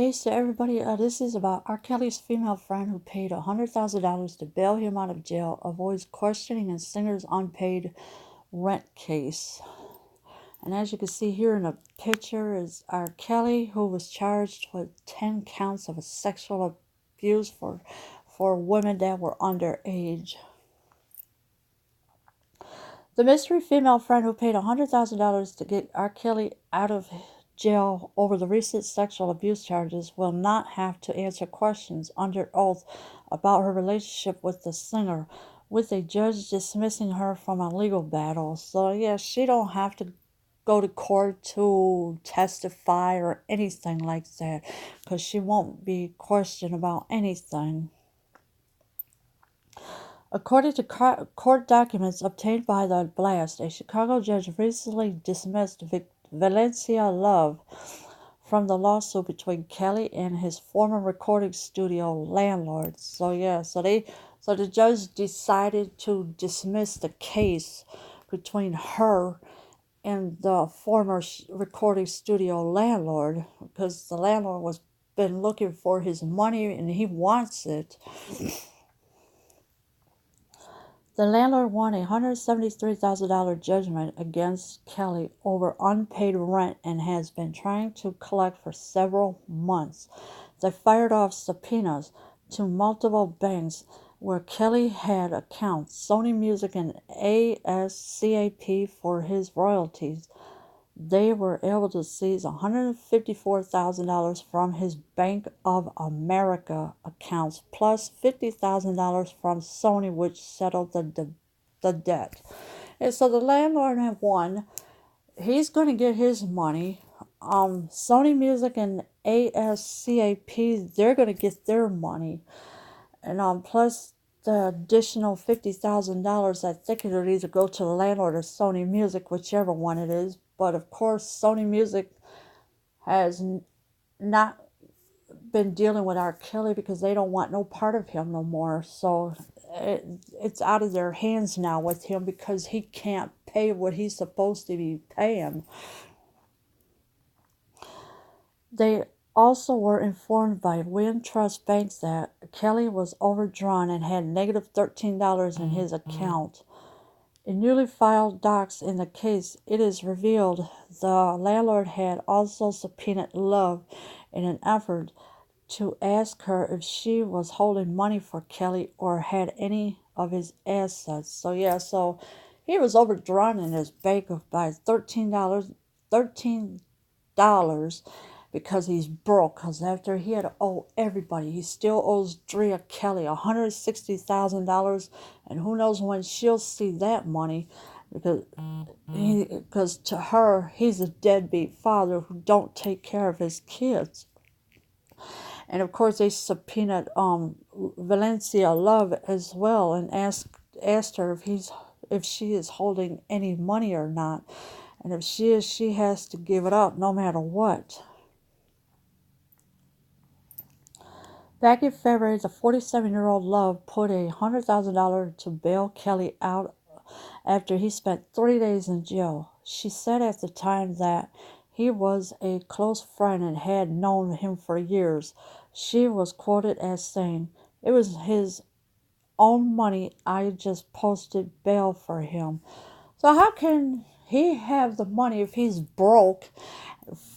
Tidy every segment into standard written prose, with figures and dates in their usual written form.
Hey, so everybody, this is about R. Kelly's female friend who paid $100,000 to bail him out of jail, avoids questioning in singer's unpaid rent case. And as you can see here in the picture is R. Kelly, who was charged with 10 counts of sexual abuse for women that were underage. The mystery female friend who paid $100,000 to get R. Kelly out of jail over the recent sexual abuse charges will not have to answer questions under oath about her relationship with the singer, with a judge dismissing her from a legal battle. So yeah, she don't have to go to court to testify or anything like that, because she won't be questioned about anything. According to court documents obtained by the Blast, a Chicago judge recently dismissed Valencia Love from the lawsuit between Kelly and his former recording studio landlord. So yeah, so the judge decided to dismiss the case between her and the former recording studio landlord, because the landlord was been looking for his money and he wants it. The landlord won a $173,000 judgment against Kelly over unpaid rent and has been trying to collect for several months. They fired off subpoenas to multiple banks where Kelly had accounts, Sony Music and ASCAP, for his royalties. They were able to seize $154,000 from his Bank of America accounts, plus $50,000 from Sony, which settled the debt. And so the landlord had won. He's going to get his money. Sony Music and ASCAP, they're going to get their money. And plus the additional $50,000, I think it'll either go to the landlord or Sony Music, whichever one it is. But of course, Sony Music has not been dealing with R. Kelly because they don't want no part of him no more. So it's out of their hands now with him because he can't pay what he's supposed to be paying. They also were informed by Wintrust Banks that Kelly was overdrawn and had negative $13 in his account. In newly filed docs in the case, it is revealed the landlord had also subpoenaed Love in an effort to ask her if she was holding money for Kelly or had any of his assets. So yeah, so he was overdrawn in his bank by $13 because he's broke. Because after he had to owe everybody, he still owes Drea Kelly $160,000, and who knows when she'll see that money, because to her he's a deadbeat father who don't take care of his kids. And of course they subpoenaed Valencia Love as well and asked her if she is holding any money or not. And if she is, she has to give it up no matter what. Back in February, the 47-year-old Love put $100,000 to bail Kelly out after he spent 3 days in jail. She said at the time that he was a close friend and had known him for years. She was quoted as saying, "It was his own money. I just posted bail for him." So how can he have the money if he's broke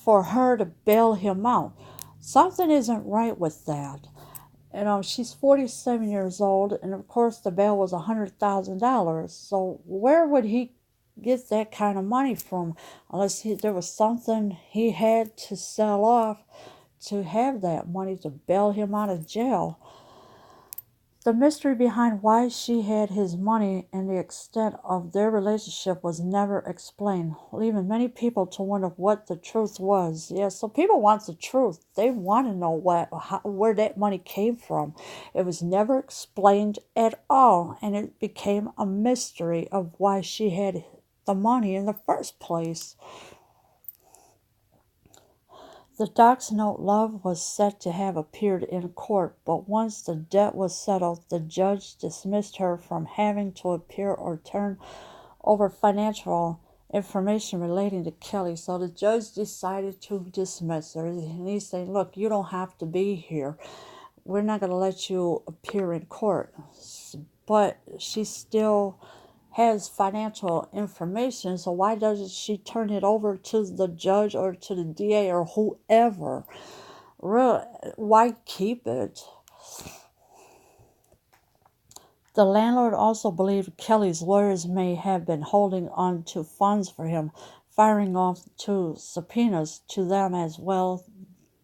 for her to bail him out? Something isn't right with that. And she's 47 years old, and of course the bail was $100,000. So where would he get that kind of money from, unless there was something he had to sell off to have that money to bail him out of jail? The mystery behind why she had his money and the extent of their relationship was never explained, leaving many people to wonder what the truth was. Yeah, so people want the truth. They want to know where that money came from. It was never explained at all, and it became a mystery of why she had the money in the first place. The docs note Love was set to have appeared in court, but once the debt was settled, the judge dismissed her from having to appear or turn over financial information relating to Kelly. So the judge decided to dismiss her. And he said, look, you don't have to be here. We're not going to let you appear in court. But she still has financial information, so why doesn't she turn it over to the judge or to the DA or whoever? Really, why keep it? The landlord also believed Kelly's lawyers may have been holding on to funds for him, firing off two subpoenas to them as well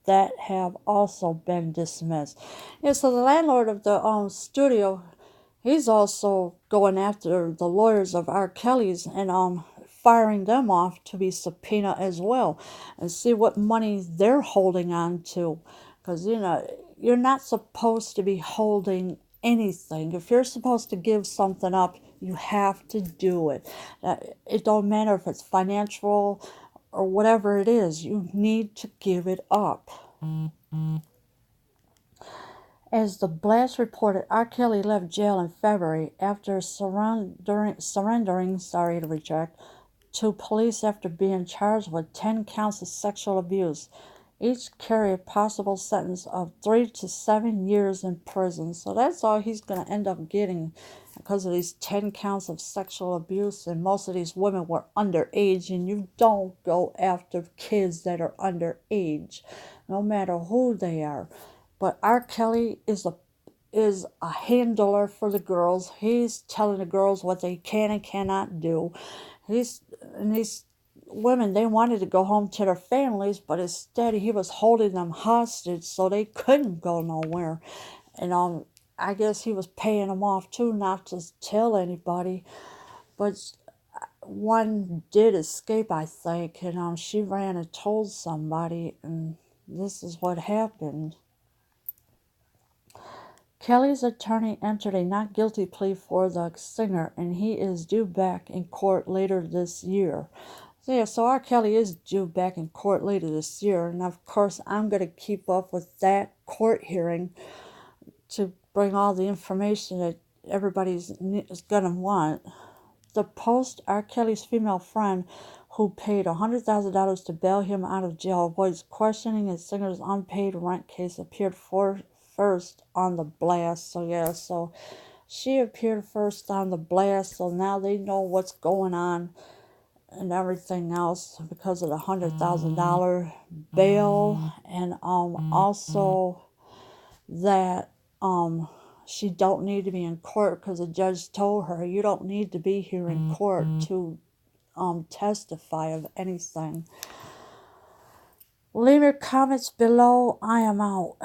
that have also been dismissed. Yeah, so the landlord of the studio, he's also going after the lawyers of R. Kelly's and firing them off to be subpoenaed as well, and see what money they're holding on to, because you're not supposed to be holding anything. If you're supposed to give something up, you have to do it. It don't matter if it's financial or whatever it is, you need to give it up. As the blast reported, R. Kelly left jail in February after surrendering to police after being charged with 10 counts of sexual abuse. Each carry a possible sentence of 3 to 7 years in prison. So that's all he's going to end up getting because of these 10 counts of sexual abuse. And most of these women were underage, and you don't go after kids that are underage, no matter who they are. But R. Kelly is a handler for the girls. He's telling the girls what they can and cannot do. These women, they wanted to go home to their families, but instead he was holding them hostage so they couldn't go nowhere. And I guess he was paying them off too, not to tell anybody. But one did escape, I think, and she ran and told somebody, and this is what happened. Kelly's attorney entered a not guilty plea for the singer, and he is due back in court later this year. So R. Kelly is due back in court later this year, and of course I'm going to keep up with that court hearing to bring all the information that everybody's going to want. The Post, R. Kelly's female friend, who paid $100,000 to bail him out of jail, avoids questioning his singer's unpaid rent case, appeared first on the blast. So she appeared first on the blast, so now they know what's going on and everything else because of the $100,000 bail, and also that she don't need to be in court because the judge told her you don't need to be here in court to testify of anything. Leave your comments below. I am out.